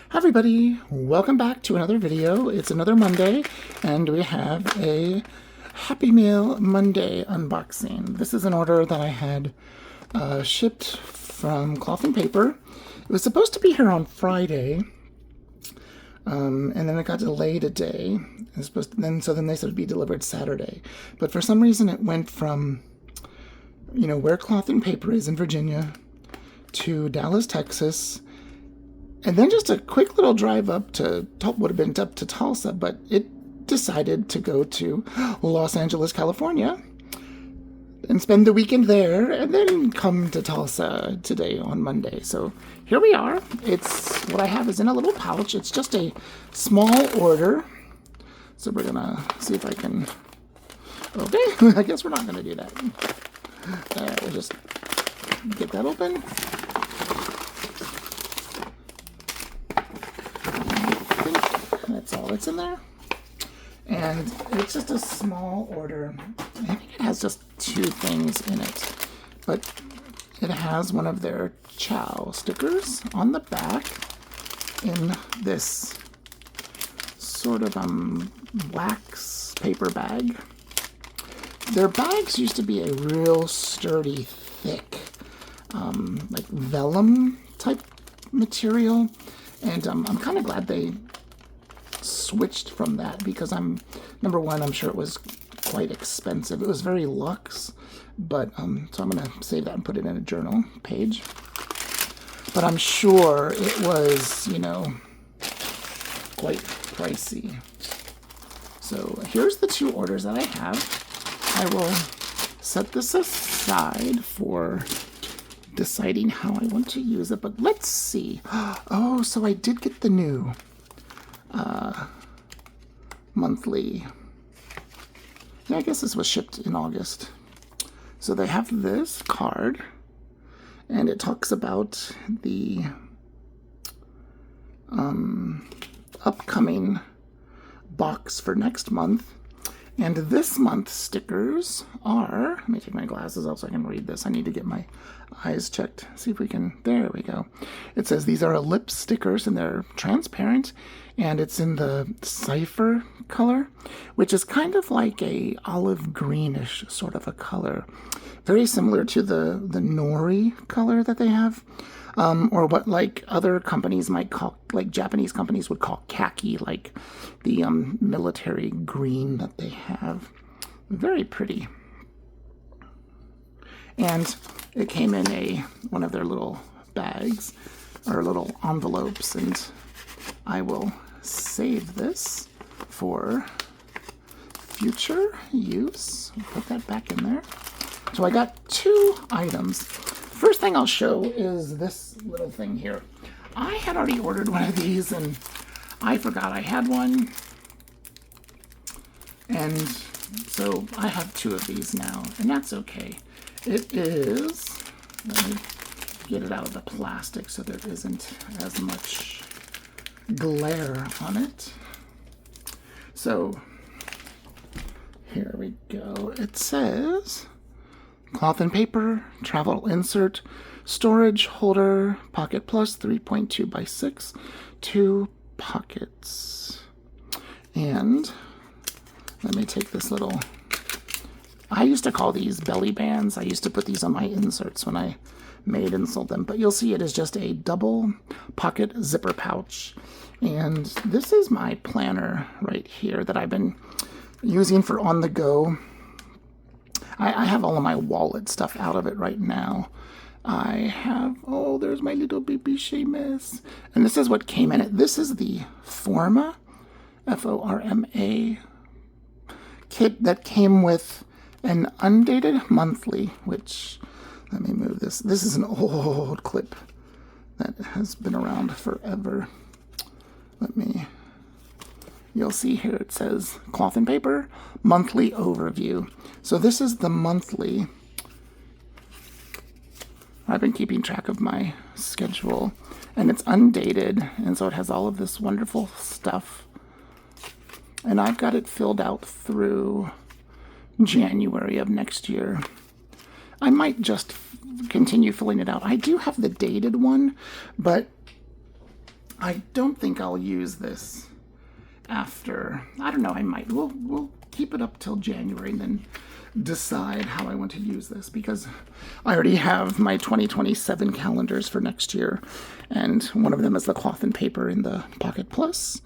Hi everybody, welcome back to another video. It's another Monday and we have a Happy Meal Monday unboxing. This is an order that I had shipped from Cloth and Paper. It was supposed to be here on Friday, and then it got delayed a day. So then they said it'd be delivered Saturday. But for some reason it went from, where Cloth and Paper is in Virginia to Dallas, Texas. And then just a quick little drive up to, would have been up to Tulsa, but it decided to go to Los Angeles, California, and spend the weekend there, and then come to Tulsa today on Monday. So here we are. What I have is in a little pouch. It's just a small order. So we're gonna see if I can, okay, I guess we're not gonna do that. We'll just get that open. That's all that's in there. And it's just a small order. I think it has just two things in it. But it has one of their Chow stickers on the back in this sort of wax paper bag. Their bags used to be a real sturdy, thick, like vellum type material. And I'm kind of glad they switched from that, because number one, I'm sure it was quite expensive. It was very luxe, but so I'm gonna save that and put it in a journal page. But I'm sure it was, quite pricey. So here's the two orders that I have. I will set this aside for deciding how I want to use it, but let's see. Oh, so I did get the new monthly. Yeah, I guess this was shipped in August. So they have this card, and it talks about the upcoming box for next month. And this month's stickers are, let me take my glasses off so I can read this. I need to get my eyes checked. See if we can, there we go. It says these are lip stickers and they're transparent, and it's in the cipher color, which is kind of like a olive greenish sort of a color. Very similar to the nori color that they have. Or what like other companies might call, like Japanese companies would call khaki, like the military green that they have. Very pretty. And it came in one of their little bags, or little envelopes, and I will save this for future use. Put that back in there. So I got two items. First thing I'll show is this little thing here. I had already ordered one of these and I forgot I had one. And so I have two of these now, and that's okay. It is, let me get it out of the plastic so there isn't as much glare on it. So here we go. It says Cloth and Paper, travel insert, storage holder, pocket plus, 3.2 by 6, 2 pockets. And let me take this little, I used to call these belly bands. I used to put these on my inserts when I made and sold them, but you'll see it is just a double pocket zipper pouch. And this is my planner right here that I've been using for on the go. I have all of my wallet stuff out of it right now. I have, oh, there's my little baby Seamus. And this is what came in it. This is the Forma, F-O-R-M-A kit that came with an undated monthly, which, let me move this. This is an old clip that has been around forever. You'll see here it says Cloth and Paper monthly overview. So this is the monthly. I've been keeping track of my schedule, and it's undated, and so it has all of this wonderful stuff. And I've got it filled out through January of next year. I might just continue filling it out. I do have the dated one, but I don't think I'll use this after, I don't know, I might. We'll keep it up till January and then decide how I want to use this, because I already have my 2027 calendars for next year, and one of them is the cloth and paper in the Pocket Plus.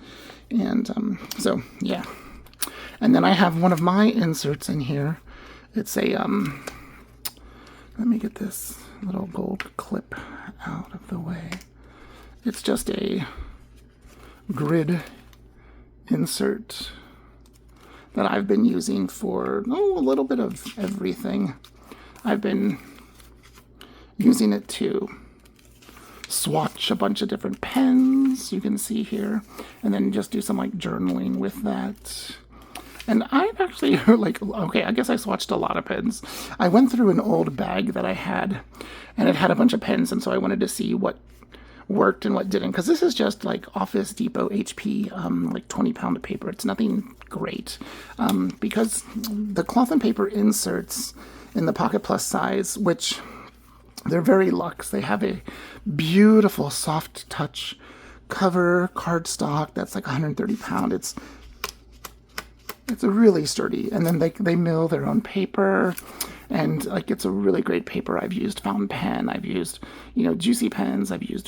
And so, yeah. And then I have one of my inserts in here. It's a, let me get this little gold clip out of the way. It's just a grid insert that I've been using for, a little bit of everything. I've been using it to swatch a bunch of different pens, you can see here, and then just do some like journaling with that. And I've actually, okay, I guess I swatched a lot of pens. I went through an old bag that I had, and it had a bunch of pens, and so I wanted to see what worked and what didn't, because this is just like Office Depot HP, like 20-pound paper. It's nothing great, because the cloth and paper inserts in the Pocket Plus size, which they're very luxe. They have a beautiful soft touch cover cardstock that's like 130 pound. It's really sturdy, and then they mill their own paper, and like it's a really great paper. I've used fountain pen, I've used juicy pens, I've used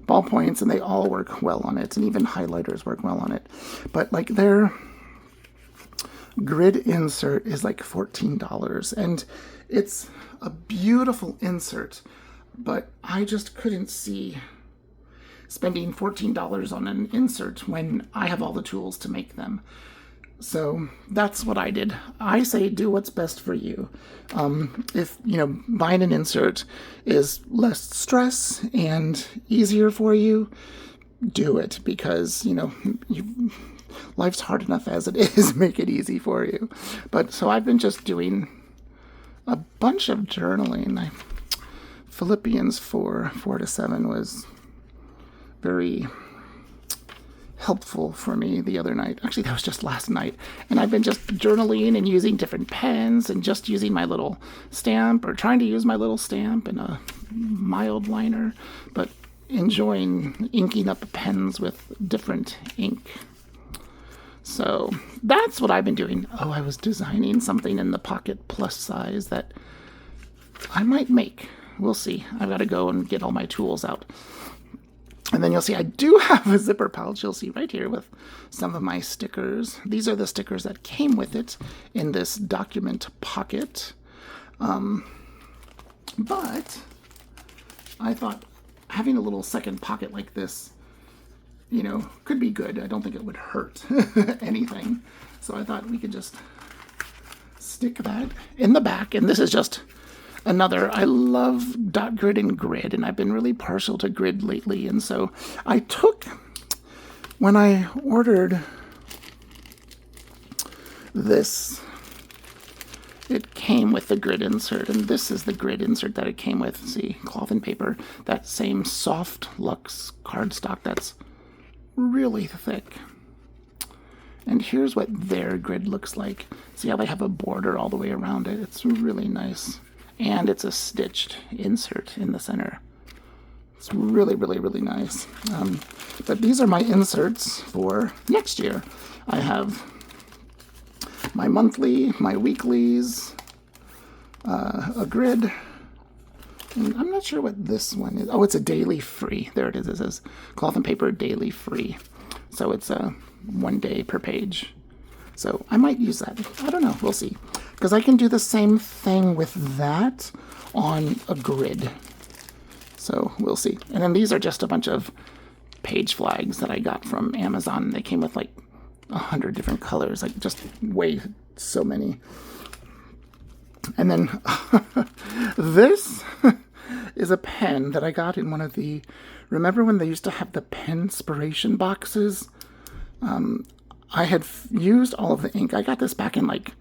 ballpoints, and they all work well on it, and even highlighters work well on it. But like their grid insert is like $14, and it's a beautiful insert, but I just couldn't see spending $14 on an insert when I have all the tools to make them. So that's what I did. I say do what's best for you. If, buying an insert is less stress and easier for you, do it, because, life's hard enough as it is. Make it easy for you. But so I've been just doing a bunch of journaling. Philippians 4:4-7 was very helpful for me the other night. Actually, that was just last night. And I've been just journaling and using different pens and just using my little stamp, or trying to use my little stamp and a mild liner, but enjoying inking up pens with different ink. So that's what I've been doing. Oh, I was designing something in the Pocket Plus size that I might make. We'll see. I've got to go and get all my tools out. And then you'll see I do have a zipper pouch, you'll see right here, with some of my stickers. These are the stickers that came with it in this document pocket. But I thought having a little second pocket like this, could be good. I don't think it would hurt anything. So I thought we could just stick that in the back. And this is just another, I love dot grid and grid, and I've been really partial to grid lately. And so I took, when I ordered this, it came with the grid insert, and this is the grid insert that it came with. See, cloth and paper, that same soft luxe cardstock that's really thick. And here's what their grid looks like. See how they have a border all the way around it? It's really nice. And it's a stitched insert in the center. It's really, really, really nice. But these are my inserts for next year. I have my monthly, my weeklies, a grid. And I'm not sure what this one is. Oh, it's a daily free. There it is. It says cloth and paper daily free. So it's a 1 day per page. So I might use that. I don't know. We'll see. Because I can do the same thing with that on a grid. So we'll see. And then these are just a bunch of page flags that I got from Amazon. They came with like 100 different colors, like just way so many. And then this is a pen that I got in one of the, remember when they used to have the Penspiration boxes? I had used all of the ink. I got this back in like,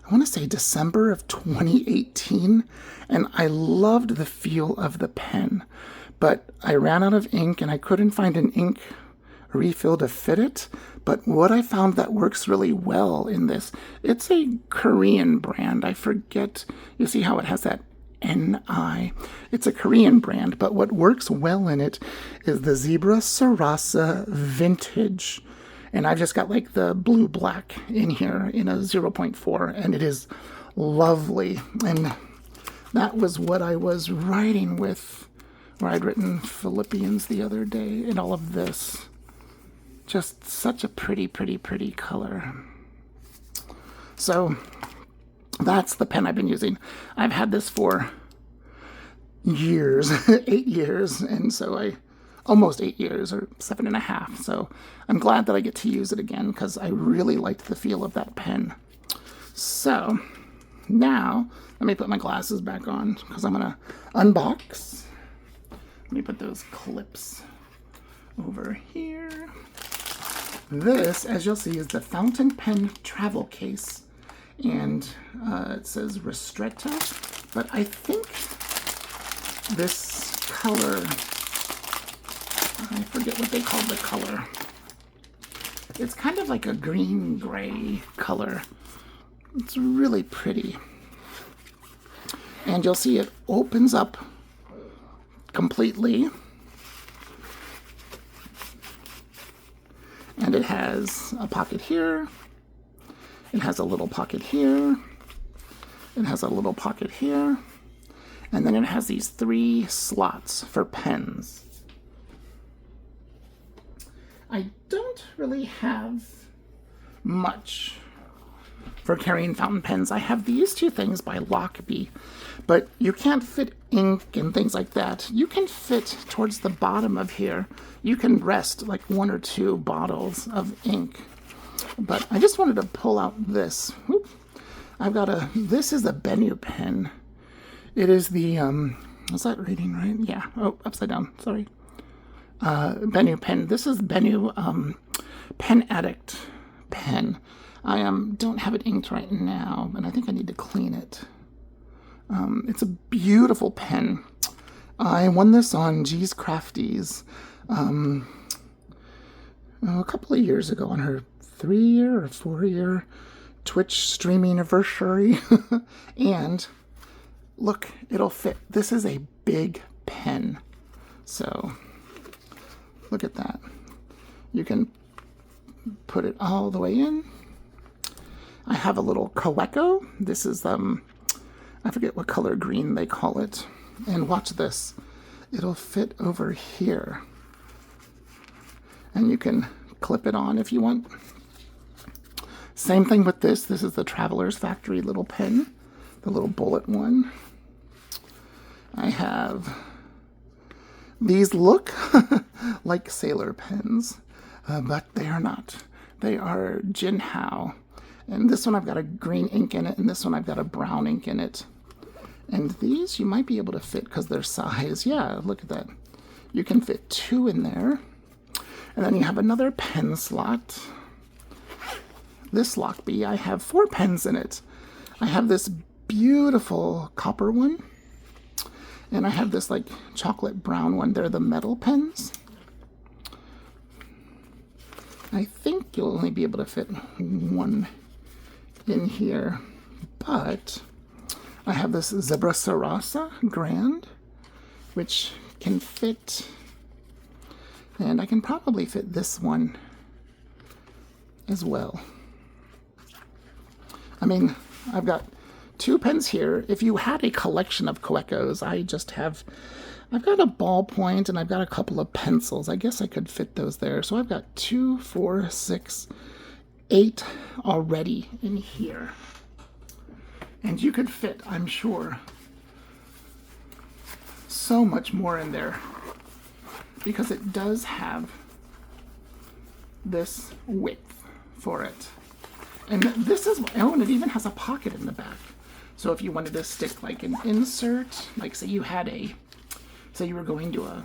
I want to say December of 2018, and I loved the feel of the pen, but I ran out of ink and I couldn't find an ink refill to fit it. But what I found that works really well in this, it's a Korean brand. I forget, you see how it has that NI. It's a Korean brand, but what works well in it is the Zebra Sarasa Vintage. And I've just got like the blue black in here in a 0.4, and it is lovely. And that was what I was writing with, where I'd written Philippians the other day, and all of this. Just such a pretty, pretty, pretty color. So that's the pen I've been using. I've had this for years, 8 years, and so almost 8 years, or 7.5. So I'm glad that I get to use it again, because I really liked the feel of that pen. So now let me put my glasses back on, because I'm gonna unbox. Let me put those clips over here. This, as you'll see, is the fountain pen travel case, and it says Ristretto, but I think this color, I forget what they call the color. It's kind of like a green-gray color. It's really pretty. And you'll see it opens up completely. And it has a pocket here. It has a little pocket here. It has a little pocket here. And then it has these 3 slots for pens. I don't really have much for carrying fountain pens. I have these 2 things by Lockbee, but you can't fit ink and things like that. You can fit towards the bottom of here. You can rest like 1 or 2 bottles of ink. But I just wanted to pull out this. Oops. This is a Benu pen. It is the, is that reading right? Yeah. Oh, upside down. Sorry. Benu pen. This is Benu Pen Addict pen. I don't have it inked right now, and I think I need to clean it. It's a beautiful pen. I won this on G's Crafties a couple of years ago on her 3-year or 4-year Twitch streaming anniversary. And look, it'll fit. This is a big pen. So look at that. You can put it all the way in. I have a little Kaweco. This is, I forget what color green they call it. And watch this. It'll fit over here. And you can clip it on if you want. Same thing with this. This is the Traveler's Factory little pen. The little bullet one. I have... These look like sailor pens, but they are not. They are Jinhao. And this one I've got a green ink in it, and this one I've got a brown ink in it. And these you might be able to fit because their size. Yeah, look at that. You can fit 2 in there. And then you have another pen slot. This Lockbee, I have 4 pens in it. I have this beautiful copper one. And I have this like chocolate brown one. They're the metal pens. I think you'll only be able to fit 1 in here. But I have this Zebra Sarasa Grand, which can fit, and I can probably fit this one as well. I mean, I've got 2 pens here. If you had a collection of Kawecos, I've got a ballpoint and I've got a couple of pencils. I guess I could fit those there. So I've got 2, 4, 6, 8 already in here. And you could fit, I'm sure, so much more in there, because it does have this width for it. And this is, oh, and it even has a pocket in the back. So if you wanted to stick like an insert, like say you had say you were going to a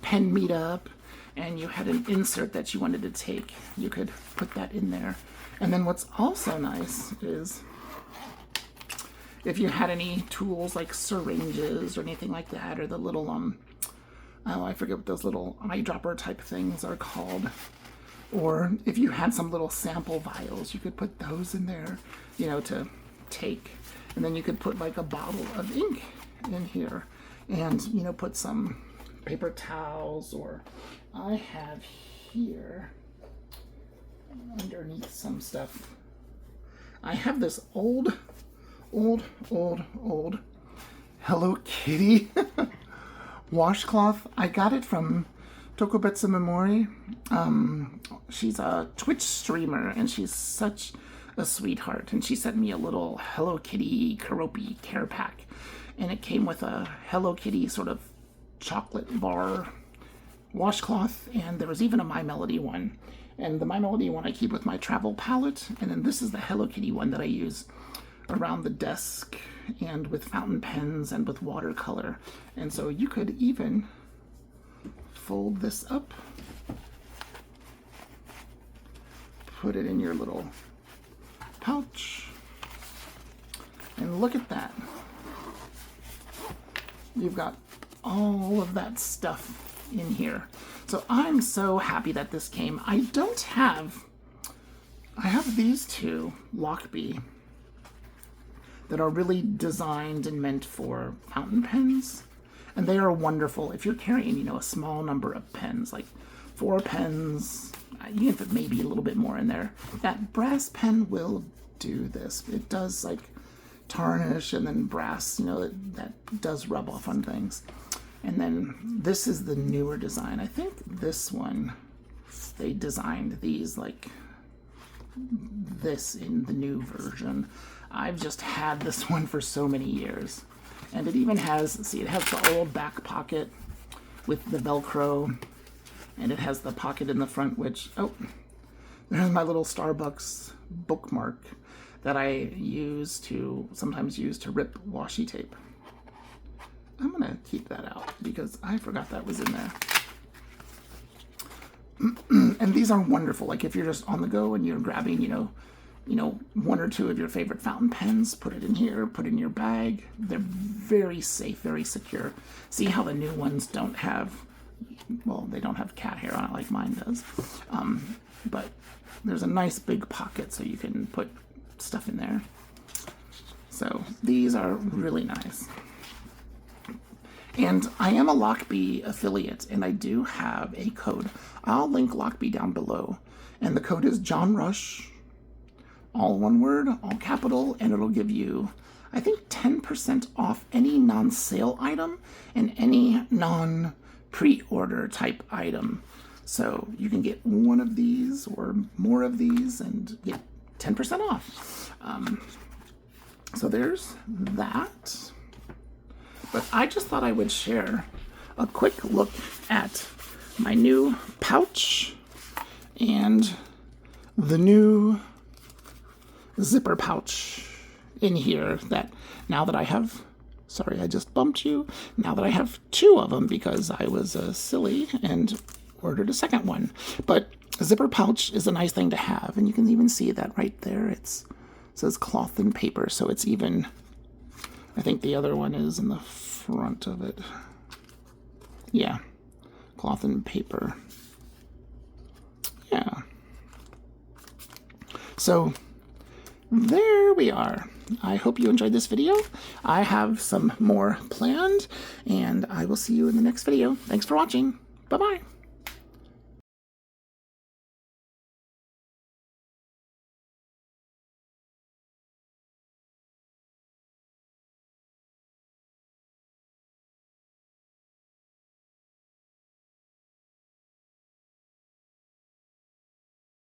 pen meetup and you had an insert that you wanted to take, you could put that in there. And then what's also nice is if you had any tools like syringes or anything like that, or the little, oh, I forget what those little eyedropper type things are called. Or if you had some little sample vials, you could put those in there, to take And then you could put like a bottle of ink in here and, you know, put some paper towels, or I have here underneath some stuff. I have this old Hello Kitty washcloth. I got it from Tokubetsu Memori. She's a Twitch streamer, and she's such a sweetheart. And she sent me a little Hello Kitty Keroppi care pack, and it came with a Hello Kitty sort of chocolate bar washcloth, and there was even a My Melody one. And the My Melody one I keep with my travel palette, and then this is the Hello Kitty one that I use around the desk and with fountain pens and with watercolor. And so you could even fold this up, put it in your little pouch, and look at that. You've got all of that stuff in here. So I'm so happy that this came. I have these two Lochby that are really designed and meant for fountain pens, and they are wonderful if you're carrying, you know, a small number of pens, like 4 pens, even if it may be a little bit more in there. That brass pen will do this. It does like tarnish, and then brass, you know, that does rub off on things. And then this is the newer design. I think this one, they designed these like this in the new version. I've just had this one for so many years. And it even has, see, it has the old back pocket with the Velcro, and it has the pocket in the front, which, oh, there's my little Starbucks bookmark that I sometimes use to rip washi tape. I'm gonna keep that out because I forgot that was in there. And these are wonderful. Like if you're just on the go and you're grabbing, you know, 1 or 2 of your favorite fountain pens, put it in here, put it in your bag. They're very safe, very secure. See how the new ones don't have, well, they don't have cat hair on it like mine does. But there's a nice big pocket so you can put stuff in there. So these are really nice. And I am a Lochby affiliate, and I do have a code. I'll link Lochby down below. And the code is John Rush, all one word, all capital, and it'll give you, I think, 10% off any non-sale item and any non-pre-order type item. So you can get one of these or more of these and get 10% off. So there's that. But I just thought I would share a quick look at my new pouch and the new zipper pouch in here that now that I have, sorry, I just bumped you. Now that I have 2 of them because I was silly and ordered a second one. But a zipper pouch is a nice thing to have, and you can even see that right there. It says cloth and paper, so it's even, I think the other one is in the front of it. Yeah, cloth and paper. Yeah. So there we are. I hope you enjoyed this video. I have some more planned, and I will see you in the next video. Thanks for watching. Bye-bye.